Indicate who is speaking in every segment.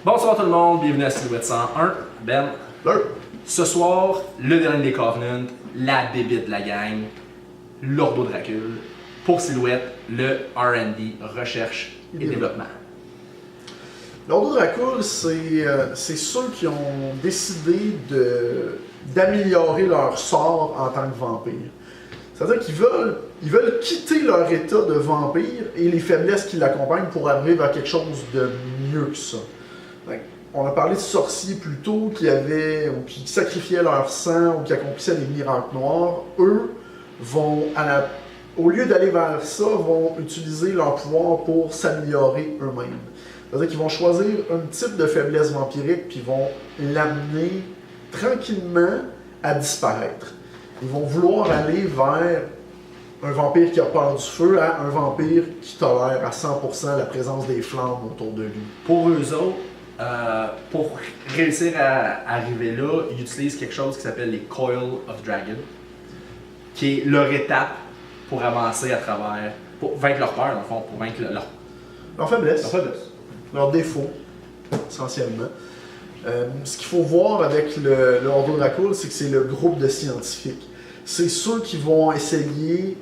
Speaker 1: Bonsoir tout le monde, bienvenue à Silhouette 101. Ben, ce soir, le dernier des Covenant, la bébite de la gang, l'Ordo Dracul. Pour Silhouette, le R&D, recherche et développement.
Speaker 2: L'Ordo Dracul, c'est ceux qui ont décidé d'améliorer leur sort en tant que vampire. C'est-à-dire qu'ils veulent quitter leur état de vampire et les faiblesses qui l'accompagnent pour arriver vers quelque chose de mieux que ça. On a parlé de sorciers plus tôt qui sacrifiaient leur sang ou qui accomplissaient des miracles noirs. Eux vont, au lieu d'aller vers ça, vont utiliser leur pouvoir pour s'améliorer eux-mêmes. C'est-à-dire qu'ils vont choisir un type de faiblesse vampirique puis vont l'amener tranquillement à disparaître. Ils vont vouloir aller vers un vampire qui a peur du feu à un vampire qui tolère à 100% la présence des flammes autour de lui.
Speaker 1: Pour eux autres, pour réussir à arriver là, ils utilisent quelque chose qui s'appelle les Coil of Dragon, qui est leur étape pour avancer à travers, pour vaincre leur peur, dans le fond, pour vaincre
Speaker 2: leur faiblesse.
Speaker 1: Leur
Speaker 2: défaut, essentiellement. Ce qu'il faut voir avec le Ordo Dracul, c'est que c'est le groupe de scientifiques. C'est ceux qui vont essayer,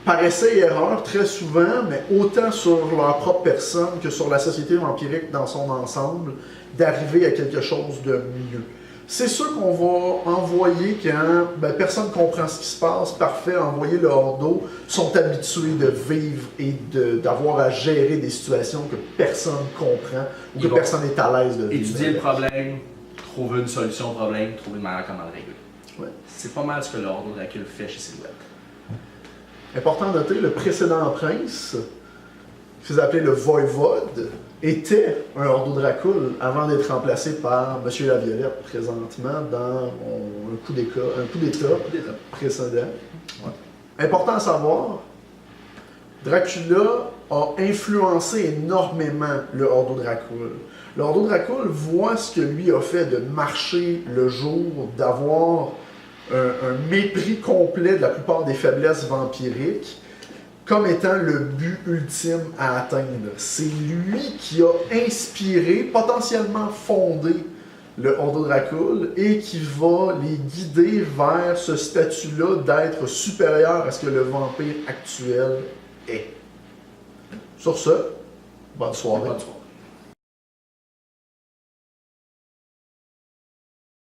Speaker 2: par essai et erreur, très souvent, mais autant sur leur propre personne que sur la société vampirique dans son ensemble, d'arriver à quelque chose de mieux. C'est ceux qu'on va envoyer quand personne ne comprend ce qui se passe, parfait, envoyer le Ordo, sont habitués de vivre et d'avoir à gérer des situations que personne comprend ou que personne n'est à l'aise de vivre.
Speaker 1: Étudier le problème, trouver une solution au problème, trouver une manière comment le régler.
Speaker 2: Ouais.
Speaker 1: C'est pas mal ce que l'Ordo Dracul fait chez Silhouette.
Speaker 2: Important à noter, le précédent prince, qui se appelait le Voivode, était un Ordo Dracul avant d'être remplacé par M. Laviolette présentement dans un coup d'État précédent. Ouais. Important à savoir, Dracula a influencé énormément le Ordo Dracul. Le Ordo Dracul voit ce que lui a fait de marcher le jour, d'avoir un mépris complet de la plupart des faiblesses vampiriques comme étant le but ultime à atteindre. C'est lui qui a inspiré, potentiellement fondé le Ordo Dracul et qui va les guider vers ce statut-là d'être supérieur à ce que le vampire actuel est. Sur ce, bonne soirée.